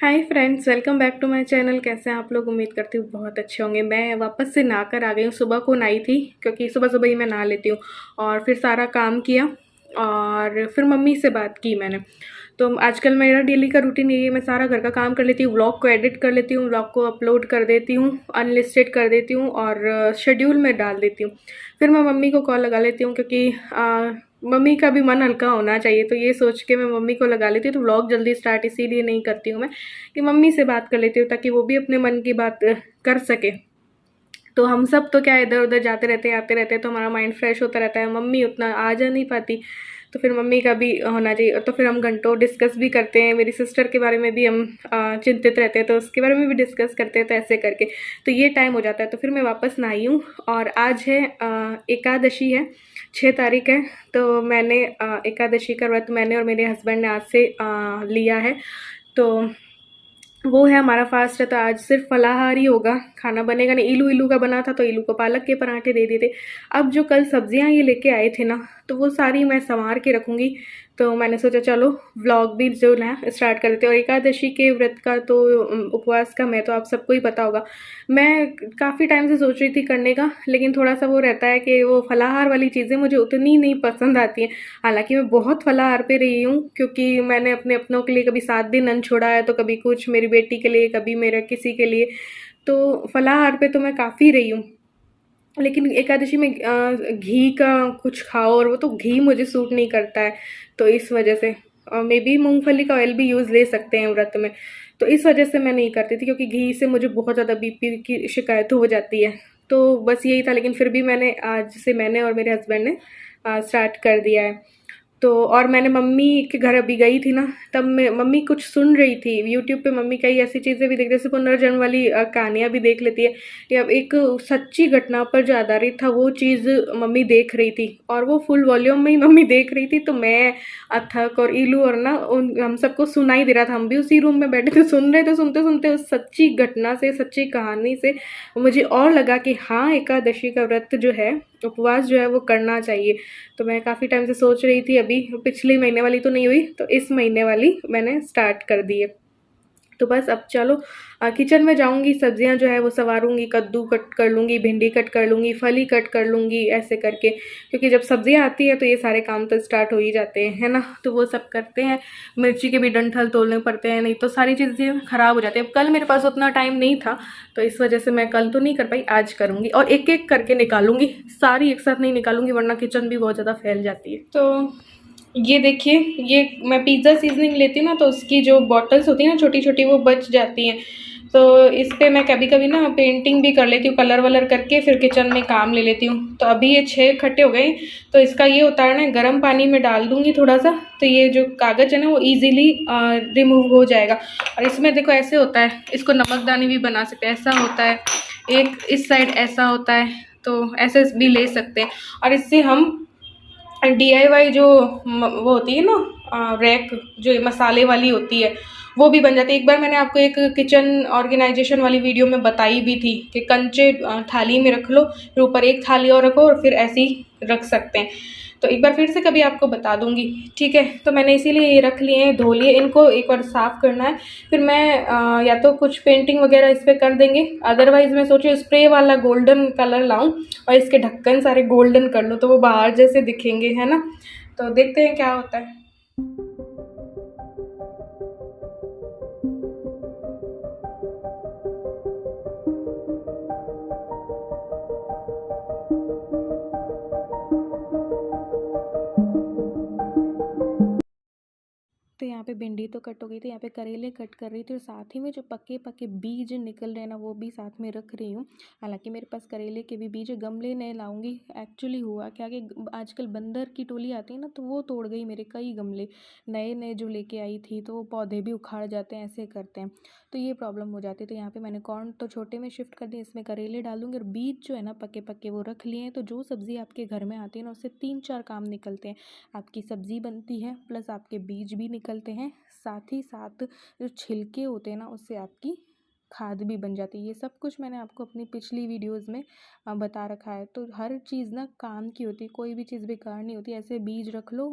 Hi friends, welcome back to my channel. कैसे हैं आप लोग? उम्मीद करती हूँ बहुत अच्छे होंगे। मैं वापस से नहा कर आ गई हूँ। सुबह को नहाई थी क्योंकि सुबह सुबह ही मैं नहा लेती हूँ। और फिर सारा काम किया और फिर मम्मी से बात की मैंने। तो आजकल मेरा डेली का रूटीन यही है, मैं सारा घर का काम कर लेती हूँ, व्लॉग को एडिट कर लेती हूँ, व्लॉग को अपलोड कर देती हूँ, अनलिस्टेड कर देती हूँ और शेड्यूल में डाल देती हूँ। फिर मैं मम्मी को कॉल लगा लेती हूँ क्योंकि मम्मी का भी मन हल्का होना चाहिए, तो ये सोच के मैं मम्मी को लगा लेती हूँ। तो व्लॉग जल्दी स्टार्ट इसीलिए नहीं करती हूँ मैं कि मम्मी से बात कर लेती हूँ ताकि वो भी अपने मन की बात कर सके। तो हम सब तो क्या इधर उधर जाते रहते हैं, आते रहते हैं, तो हमारा माइंड फ्रेश होता रहता है। मम्मी उतना आ जा नहीं पाती, तो फिर मम्मी का भी होना चाहिए। तो फिर हम घंटों डिस्कस भी करते हैं। मेरी सिस्टर के बारे में भी हम चिंतित रहते हैं, तो उसके बारे में भी डिस्कस करते हैं। तो ऐसे करके तो ये टाइम हो जाता है। तो फिर मैं वापस नहाई हूँ और आज है एकादशी है, 6 तारीख है। तो मैंने एकादशी का व्रत मैंने और मेरे हस्बैंड ने आज से लिया है। तो वो है हमारा फास्ट है। तो आज सिर्फ फलाहार ही होगा, खाना बनेगा नहीं। इलू इलू का बना था तो इलू को पालक के पराठे दे दिए थे। अब जो कल सब्जियां ये लेके आए थे ना, तो वो सारी मैं संवार के रखूँगी। तो मैंने सोचा चलो व्लॉग भी जो ना स्टार्ट कर देते हैं। और एकादशी के व्रत का तो उपवास का मैं तो आप सबको ही पता होगा। मैं काफ़ी टाइम से सोच रही थी करने का, लेकिन थोड़ा सा वो रहता है कि वो फलाहार वाली चीज़ें मुझे उतनी नहीं पसंद आती हैं। हालांकि मैं बहुत फलाहार पे रही हूँ क्योंकि मैंने अपने अपनों के लिए कभी 7 दिन अन्न छोड़ा है, तो कभी कुछ मेरी बेटी के लिए, कभी मेरे किसी के लिए। तो फलाहार पे तो मैं काफ़ी रही हूँ। लेकिन एकादशी में घी का कुछ खाओ, और वो तो घी मुझे सूट नहीं करता है। तो इस वजह से मे बी मूंगफली का ऑयल भी यूज़ ले सकते हैं व्रत में। तो इस वजह से मैं नहीं करती थी क्योंकि घी से मुझे बहुत ज़्यादा बीपी की शिकायत हो जाती है। तो बस यही था। लेकिन फिर भी मैंने आज से मैंने और मेरे हस्बैंड ने स्टार्ट कर दिया है। तो और मैंने मम्मी के घर अभी गई थी ना, तब मैं मम्मी कुछ सुन रही थी यूट्यूब पे। मम्मी कई ऐसी चीज़ें भी देख, जैसे पुनर्जन्म वाली कहानियाँ भी देख लेती है। या एक सच्ची घटना पर जो आधारित था वो चीज़ मम्मी देख रही थी, और वो फुल वॉल्यूम में ही मम्मी देख रही थी। तो मैं अथक और ईलू और ना उन हम सबको सुनाई दे रहा था। हम भी उसी रूम में बैठे थे, सुन रहे थे। सुनते सुनते उस सच्ची घटना से, सच्ची कहानी से मुझे और लगा कि हाँ, एकादशी का व्रत जो है, उपवास जो है वो करना चाहिए। तो मैं काफ़ी टाइम से सोच रही थी। अभी पिछले महीने वाली तो नहीं हुई, तो इस महीने वाली मैंने स्टार्ट कर दी है। तो बस अब चलो किचन में जाऊंगी, सब्जियां जो है वो संवारूंगी, कद्दू कट कर लूँगी, भिंडी कट कर लूँगी, फली कट कर लूँगी, ऐसे करके। क्योंकि जब सब्जियां आती है तो ये सारे काम तो स्टार्ट हो ही जाते हैं, है ना। तो वो सब करते हैं। मिर्ची के भी डंठल तोड़ने पड़ते हैं, नहीं तो सारी चीज़ें ख़राब हो जाती है। अब कल मेरे पास उतना टाइम नहीं था, तो इस वजह से मैं कल तो नहीं कर पाई, आज करूँगी। और एक एक करके निकालूंगी, सारी एक साथ नहीं निकालूंगी वरना किचन भी बहुत ज़्यादा फैल जाती है। तो ये देखिए, ये मैं पिज़्ज़ा सीजनिंग लेती हूँ ना, तो उसकी जो बॉटल्स होती हैं ना छोटी छोटी, वो बच जाती हैं। तो इस पे मैं कभी कभी ना पेंटिंग भी कर लेती हूँ, कलर वलर करके फिर किचन में काम ले लेती हूँ। तो अभी ये 6 इकट्ठे हो गए। तो इसका ये उतारना है, गर्म पानी में डाल दूँगी थोड़ा सा, तो ये जो कागज़ है ना वो ईजिली रिमूव हो जाएगा। और इसमें देखो ऐसे होता है, इसको नमकदानी भी बना सकते हैं, ऐसा होता है। एक इस साइड ऐसा होता है, तो ऐसे भी ले सकते हैं। और इससे हम DIY जो वो होती है ना, रैक जो मसाले वाली होती है, वो भी बन जाती है। एक बार मैंने आपको एक किचन ऑर्गेनाइजेशन वाली वीडियो में बताई भी थी कि कंचे थाली में रख लो, फिर ऊपर एक थाली और रखो, और फिर ऐसे ही रख सकते हैं। तो एक बार फिर से कभी आपको बता दूंगी, ठीक है। तो मैंने इसीलिए ये रख लिए हैं, धो लिए। इनको एक बार साफ़ करना है, फिर मैं या तो कुछ पेंटिंग वगैरह इस पर कर देंगे, अदरवाइज़ मैं सोची स्प्रे वाला गोल्डन कलर लाऊं और इसके ढक्कन सारे गोल्डन कर लूँ, तो वो बाहर जैसे दिखेंगे, है ना। तो देखते हैं क्या होता है। तो यहाँ पे भिंडी तो कट हो गई थी, यहाँ पे करेले कट कर रही थी, और साथ ही में जो पके पके बीज निकल रहे हैं ना, वो भी साथ में रख रही हूँ। हालांकि मेरे पास करेले के भी बीज, गमले नए लाऊंगी। एक्चुअली हुआ क्या कि आजकल बंदर की टोली आती है ना, तो वो तोड़ गई मेरे कई गमले नए नए जो लेके आई थी। तो वो पौधे भी उखाड़ जाते हैं, ऐसे करते हैं, तो ये प्रॉब्लम हो जाती है। तो यहाँ पे मैंने कॉर्न तो छोटे में शिफ्ट कर दी, इसमें करेले डाल दूँगी। और बीज जो है ना पके पके वो रख लिए हैं। तो जो सब्ज़ी आपके घर में आती है ना, उससे 3-4 काम निकलते हैं। आपकी सब्ज़ी बनती है, प्लस आपके बीज भी निकलते हैं, साथ ही साथ जो छिलके होते हैं ना, उससे आपकी खाद भी बन जाती है। ये सब कुछ मैंने आपको अपनी पिछली वीडियोस में बता रखा है। तो हर चीज़ ना काम की होती है, कोई भी चीज़ बेकार नहीं होती। ऐसे बीज रख लो,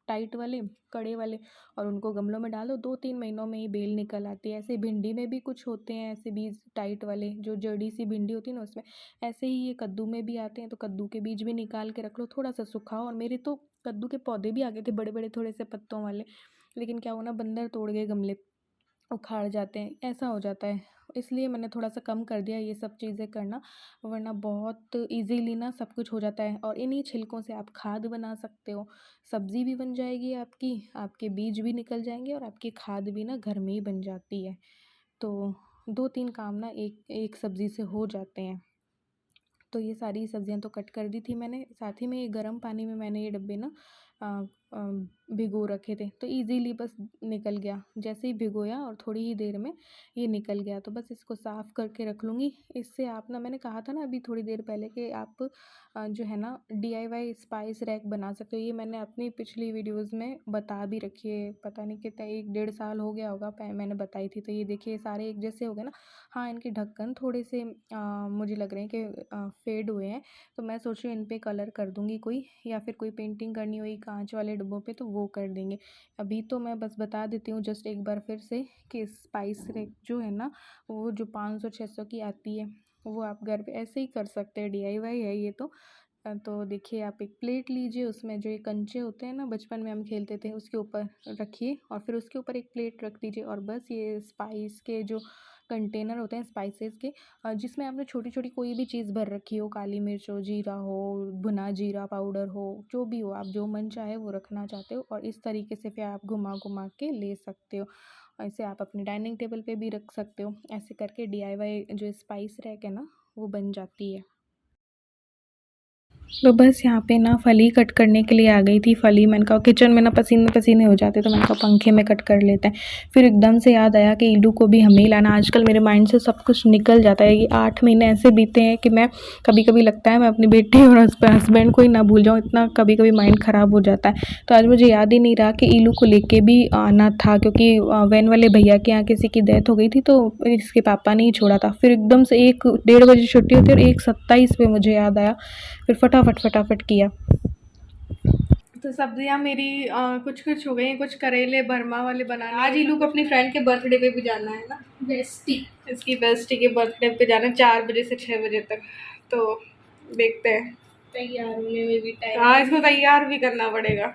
टाइट वाले कड़े वाले, और उनको गमलों में डालो, 2-3 महीनों में ही बेल निकल आती है। ऐसे भिंडी में भी कुछ होते हैं ऐसे बीज टाइट वाले, जो जड़ी सी भिंडी होती है ना उसमें। ऐसे ही ये कद्दू में भी आते हैं, तो कद्दू के बीज भी निकाल के रख लो, थोड़ा सा सुखाओ। और मेरे तो कद्दू के पौधे भी आ गए थे बड़े बड़े थोड़े से पत्तों वाले, लेकिन क्या हुआ ना, बंदर तोड़ गए गमले, उखाड़ जाते हैं, ऐसा हो जाता है। इसलिए मैंने थोड़ा सा कम कर दिया ये सब चीज़ें करना, वरना बहुत इजीली ना सब कुछ हो जाता है। और इन्हीं छिलकों से आप खाद बना सकते हो, सब्ज़ी भी बन जाएगी आपकी, आपके बीज भी निकल जाएंगे, और आपकी खाद भी ना घर में ही बन जाती है। तो 2-3 काम ना एक एक सब्ज़ी से हो जाते हैं। तो ये सारी सब्जियां तो कट कर दी थी मैंने। साथ ही में ये गर्म पानी में मैंने ये डब्बे ना अ, अ, भिगो रखे थे, तो इजीली बस निकल गया। जैसे ही भिगोया और थोड़ी ही देर में ये निकल गया, तो बस इसको साफ़ करके रख लूँगी। इससे आप ना, मैंने कहा था ना अभी थोड़ी देर पहले कि आप जो है ना DIY स्पाइस रैक बना सकते हो। ये मैंने अपनी पिछली वीडियोज़ में बता भी रखी है, पता नहीं कितना 1-1.5 साल हो गया होगा मैंने बताई थी। तो ये देखिए सारे एक जैसे हो गए ना। हाँ, इनके ढक्कन थोड़े से मुझे लग रहे हैं कि फेड हुए हैं, तो मैं सोच रही हूँ इन पे कलर कर दूँगी कोई, या फिर कोई पेंटिंग करनी हुई कांच वाले डिब्बों पे तो वो कर देंगे। अभी तो मैं बस बता देती हूँ जस्ट एक बार फिर से कि स्पाइस रैक जो है ना, वो जो 500-600 की आती है, वो आप घर पे ऐसे ही कर सकते हैं, DIY है ये तो। तो देखिए आप एक प्लेट लीजिए, उसमें जो ये कंचे होते हैं ना, बचपन में हम खेलते थे, उसके ऊपर रखिए, और फिर उसके ऊपर एक प्लेट रख दीजिए, और बस ये स्पाइस के जो कंटेनर होते हैं स्पाइसेस के, जिसमें आपने छोटी छोटी कोई भी चीज़ भर रखी हो, काली मिर्च हो, जीरा हो, भुना जीरा पाउडर हो, जो भी हो, आप जो मन चाहे वो रखना चाहते हो, और इस तरीके से फिर आप घुमा घुमा के ले सकते हो। ऐसे आप अपने डाइनिंग टेबल पे भी रख सकते हो। ऐसे करके DIY जो स्पाइस रैक है ना, वो बन जाती है। तो बस यहाँ पे ना फली कट करने के लिए आ गई थी। फली मैंने कहा किचन में ना पसीने पसीने हो जाते, तो मैंने कहा पंखे में कट कर लेते हैं। फिर एकदम से याद आया कि ईलू को भी हमें ही लाना। आजकल मेरे माइंड से सब कुछ निकल जाता है। ये 8 महीने ऐसे बीते हैं कि मैं कभी कभी लगता है मैं अपनी बेटी और हस्बैंड को ही ना भूल जाऊँ, इतना कभी कभी माइंड ख़राब हो जाता है। तो आज मुझे याद ही नहीं रहा कि ईलू को लेके भी आना था, क्योंकि वैन वाले भैया के यहाँ किसी की डेथ हो गई थी, तो इसके पापा ने ही छोड़ा था। फिर एकदम से 1-1:30 बजे छुट्टी होती है, और 1:27 पे मुझे याद आया। फिर फटाफट किया। तो सब्जियां मेरी कुछ कुछ हो गई, कुछ करेले भरमा वाले बनाने। आज ईलू को अपनी फ्रेंड के बर्थडे पे भी जाना है ना, बेस्टी, इसकी बेस्टी के बर्थडे पे जाना है 4 बजे से 6 बजे तक। तो देखते हैं, तैयार होने में भी टाइम। हाँ, इसको तैयार भी करना पड़ेगा।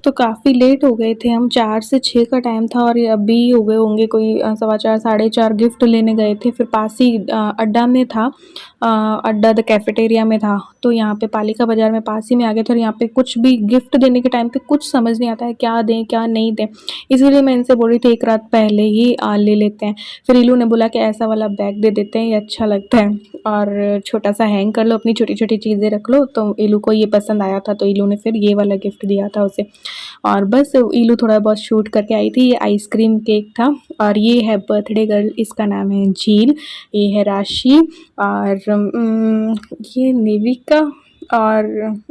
तो काफ़ी लेट हो गए थे हम, 4 से 6 का टाइम था, और ये अभी हो गए होंगे कोई 4:15 4:30। गिफ्ट लेने गए थे, फिर पास ही अड्डा में था, अड्डा द कैफेटेरिया में था, तो यहाँ पे पालिका बाज़ार में पास ही में आ गए थे। और यहाँ पे कुछ भी गिफ्ट देने के टाइम पे कुछ समझ नहीं आता है क्या दें क्या नहीं दें, इसीलिए मैं इनसे बोल रही थी एक रात पहले ही ले लेते हैं। फिर इलू ने बोला कि ऐसा वाला बैग दे देते हैं, ये अच्छा लगता है, और छोटा सा हैंग कर लो, अपनी छोटी छोटी चीज़ें रख लो। तो इलू को ये पसंद आया था, तो इलू ने फिर ये वाला गिफ्ट दिया था उसे। और बस इलू थोड़ा बहुत शूट करके आई थी। ये आइसक्रीम केक था, और ये है बर्थडे गर्ल, इसका नाम है झील, ये है राशि, और ये नेविका, और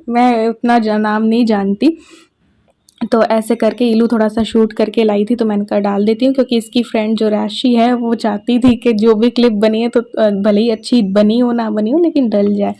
मैं उतना नाम नहीं जानती। तो ऐसे करके इलू थोड़ा सा शूट करके लाई थी, तो मैंने कहा डाल देती हूँ, क्योंकि इसकी फ्रेंड जो राशि है वो चाहती थी कि जो भी क्लिप बनी है तो भले ही अच्छी बनी हो ना बनी हो, लेकिन डल जाए।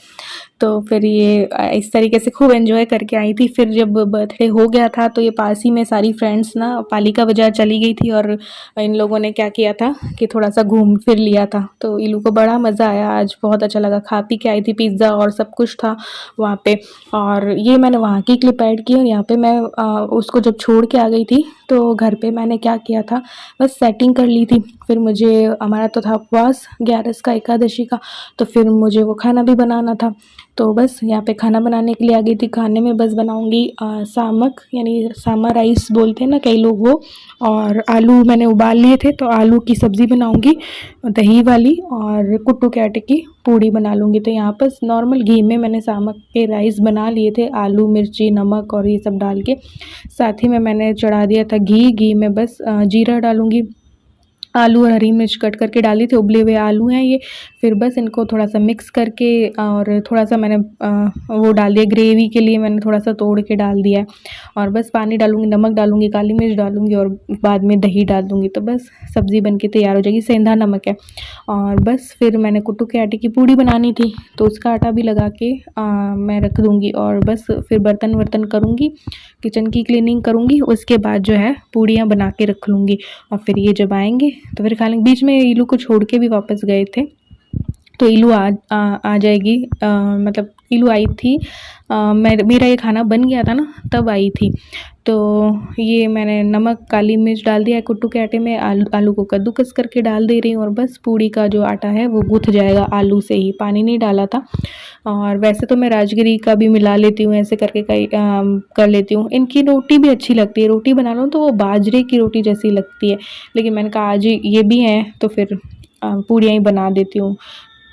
तो फिर ये इस तरीके से खूब एंजॉय करके आई थी। फिर जब बर्थडे हो गया था, तो ये पास ही में सारी फ्रेंड्स ना पालिका बाज़ार चली गई थी, और इन लोगों ने क्या किया था कि थोड़ा सा घूम फिर लिया था। तो इलू को बड़ा मज़ा आया, आज बहुत अच्छा लगा, खा पी के आई थी, पिज़्ज़ा और सब कुछ था वहाँ पे। और ये मैंने वहाँ की क्लिप ऐड की, और यहाँ पे मैं उसको जब छोड़ के आ गई थी, तो घर पे मैंने क्या किया था, बस सेटिंग कर ली थी। फिर मुझे, हमारा तो था उपवास 11 का, एकादशी का, तो फिर मुझे वो खाना भी बनाना था। तो बस यहाँ पे खाना बनाने के लिए आ गई थी। खाने में बस बनाऊंगी सामक, यानी सामा राइस बोलते हैं ना कई लोग वो, और आलू मैंने उबाल लिए थे, तो आलू की सब्ज़ी बनाऊंगी दही वाली, और कुट्टू के आटे की पूड़ी बना लूँगी। तो यहाँ पर नॉर्मल घी में मैंने सामक के राइस बना लिए थे, आलू मिर्ची नमक और ये सब डाल के। साथ ही में मैंने चढ़ा दिया था घी में बस जीरा डालूँगी, आलू और हरी मिर्च कट करके डाली थी, उबले हुए आलू हैं ये। फिर बस इनको थोड़ा सा मिक्स करके और थोड़ा सा मैंने वो डाल दिया, ग्रेवी के लिए मैंने थोड़ा सा तोड़ के डाल दिया है। और बस पानी डालूँगी, नमक डालूँगी, काली मिर्च डालूँगी और बाद में दही डाल दूँगी, तो बस सब्ज़ी बन के तैयार हो जाएगी। सेंधा नमक है। और बस फिर मैंने कुट्टू के आटे की पूड़ी बनानी थी, तो उसका आटा भी लगा के मैं रख दूँगी। और बस फिर बर्तन वर्तन करूँगी, किचन की क्लीनिंग करूँगी, उसके बाद जो है पूड़ियाँ बना के रख लूँगी। और फिर ये जब आएंगे तो फिर खा लेंगे। बीच में इलू को छोड़ के भी वापस गए थे, तो इलू आ जाएगी, मतलब इलू आई थी, मेरा ये खाना बन गया था ना, तब आई थी। तो ये मैंने नमक काली मिर्च डाल दिया है कुट्टू के आटे में, आलू को कद्दूकस करके डाल दे रही हूँ। और बस पूड़ी का जो आटा है वो गूँथ जाएगा आलू से ही, पानी नहीं डाला था। और वैसे तो मैं राजगिरी का भी मिला लेती हूँ, ऐसे करके कई कर लेती हूँ। इनकी रोटी भी अच्छी लगती है, रोटी बना लो तो वो बाजरे की रोटी जैसी लगती है, लेकिन मैंने कहा आज ये भी हैं तो फिर पूड़ियाँ ही बना देती हूँ,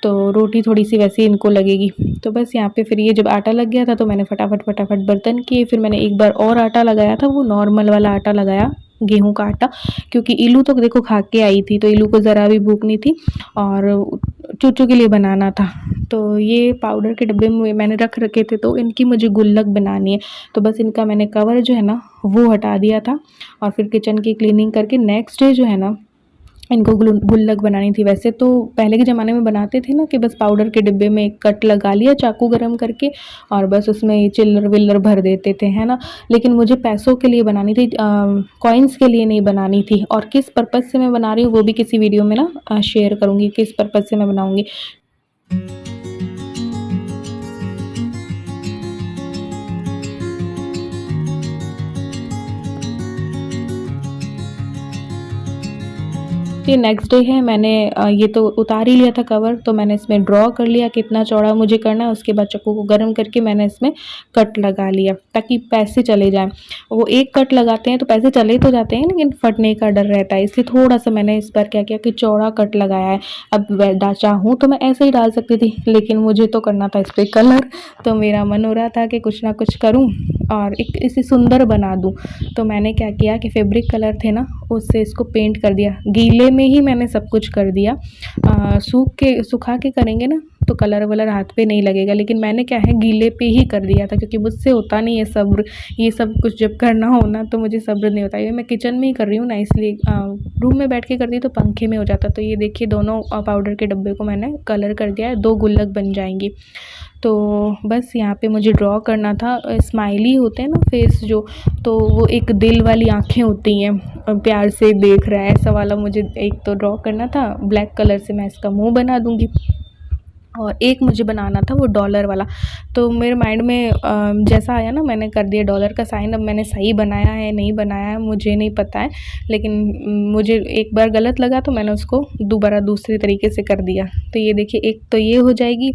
तो रोटी थोड़ी सी वैसे इनको लगेगी। तो बस यहाँ पे फिर ये जब आटा लग गया था तो मैंने फटाफट बर्तन किए। फिर मैंने एक बार और आटा लगाया था, वो नॉर्मल वाला आटा लगाया, गेहूं का आटा, क्योंकि इलू तो देखो खा के आई थी, तो इलू को ज़रा भी भूख नहीं थी और चूचू के लिए बनाना था। तो ये पाउडर के डब्बे में मैंने रख रखे थे, तो इनकी मुझे गुल्लक बनानी है। तो बस इनका मैंने कवर जो है ना वो हटा दिया था और फिर किचन की क्लीनिंग करके नेक्स्ट डे जो है ना इनको गुल्लक बनानी थी। वैसे तो पहले के ज़माने में बनाते थे ना कि बस पाउडर के डिब्बे में एक कट लगा लिया चाकू गरम करके और बस उसमें चिल्लर विल्लर भर देते थे, है ना। लेकिन मुझे पैसों के लिए बनानी थी, कॉइन्स के लिए नहीं बनानी थी। और किस पर्पज़ से मैं बना रही हूँ वो भी किसी वीडियो में ना शेयर करूँगी, किस पर्पज़ से मैं बनाऊँगी। ये नेक्स्ट डे है, मैंने ये तो उतार ही लिया था कवर, तो मैंने इसमें ड्रॉ कर लिया कितना चौड़ा मुझे करना है। उसके बाद चाकू को गर्म करके मैंने इसमें कट लगा लिया ताकि पैसे चले जाएं। वो एक कट लगाते हैं तो पैसे चले तो जाते हैं, लेकिन फटने का डर रहता है, इसलिए थोड़ा सा मैंने इस पर क्या किया कि चौड़ा कट लगाया है। अब चाहूँ तो मैं ऐसे ही डाल सकती थी, लेकिन मुझे तो करना था इस पर कलर, तो मेरा मन हो रहा था कि कुछ ना कुछ करूँ और एक इसे सुंदर बना दूँ। तो मैंने क्या किया कि फैब्रिक कलर थे ना, उससे इसको पेंट कर दिया। गीले में ही मैंने सब कुछ कर दिया, सुखा के करेंगे ना तो कलर वलर हाथ पे नहीं लगेगा, लेकिन मैंने क्या है गीले पे ही कर दिया था, क्योंकि मुझसे होता नहीं है सब्र। ये सब कुछ जब करना हो ना तो मुझे सब्र नहीं होता। ये मैं किचन में ही कर रही हूँ ना, इसलिए रूम में बैठ के करती तो पंखे में हो जाता। तो ये देखिए दोनों पाउडर के डब्बे को मैंने कलर कर दिया है, 2 गुल्लक बन जाएंगी। तो बस यहाँ पे मुझे ड्रॉ करना था, स्माइली होते हैं ना फेस जो, तो वो एक दिल वाली आंखें होती हैं, प्यार से देख रहा है, ऐसा वाला मुझे एक तो ड्रॉ करना था। ब्लैक कलर से मैं इसका मुंह बना दूँगी और एक मुझे बनाना था वो डॉलर वाला। तो मेरे माइंड में जैसा आया ना मैंने कर दिया डॉलर का साइन। अब मैंने सही बनाया है नहीं बनाया है मुझे नहीं पता है, लेकिन मुझे एक बार गलत लगा तो मैंने उसको दोबारा दूसरे तरीके से कर दिया। तो ये देखिए एक तो ये हो जाएगी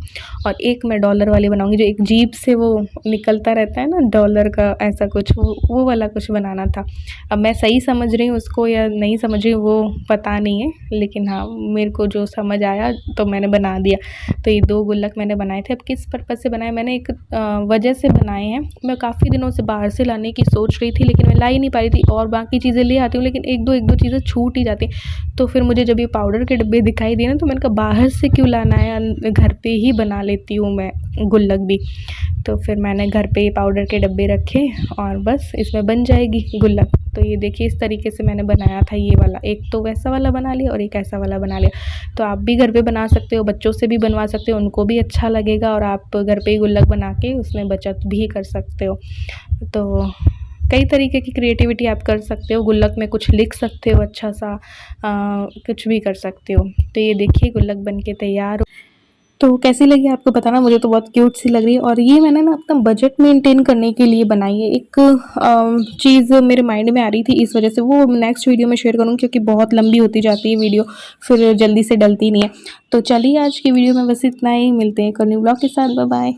और एक मैं डॉलर वाली बनाऊंगी, जो एक जीभ से वो निकलता रहता है ना डॉलर का, ऐसा कुछ वो वाला कुछ बनाना था। अब मैं सही समझ रही हूँ उसको या नहीं समझ रही हूँ वो पता नहीं है, लेकिन हाँ मेरे को जो समझ आया तो मैंने बना दिया। तो ये 2 गुल्लक मैंने बनाए थे। अब किस पर्पज़ से बनाए, मैंने एक वजह से बनाए हैं। मैं काफ़ी दिनों से बाहर से लाने की सोच रही थी, लेकिन मैं ला ही नहीं पा रही थी। और बाकी चीज़ें ले आती हूँ, लेकिन एक दो चीज़ें छूट ही जाती हैं। तो फिर मुझे जब ये पाउडर के डब्बे दिखाई दिए ना, तो मैंने कहा बाहर से क्यों लाना है, घर पे ही बना लेती हूँ मैं गुल्लक भी। तो फिर मैंने घर पे पाउडर के डब्बे रखे और बस इसमें बन जाएगी गुल्लक। तो ये देखिए इस तरीके से मैंने बनाया था ये वाला, एक तो वैसा वाला बना लिया और एक ऐसा वाला बना लिया। तो आप भी घर पे बना सकते हो, बच्चों से भी बनवा सकते हो, उनको भी अच्छा लगेगा और आप घर पे ही गुल्लक बना के उसमें बचत भी कर सकते हो। तो कई तरीके की क्रिएटिविटी आप कर सकते हो, गुल्लक में कुछ लिख सकते हो अच्छा सा, कुछ भी कर सकते हो। तो ये देखिए गुल्लक बन के तैयार। तो कैसी लगी आपको बताना, मुझे तो बहुत क्यूट सी लग रही है। और ये मैंने ना अपना बजट मेंटेन करने के लिए बनाई है। एक चीज़ मेरे माइंड में आ रही थी, इस वजह से वो नेक्स्ट वीडियो में शेयर करूँगी, क्योंकि बहुत लंबी होती जाती है वीडियो, फिर जल्दी से डलती नहीं है। तो चलिए आज की वीडियो में बस इतना ही, मिलते हैं एक और न्यू ब्लॉग के साथ। Bye bye.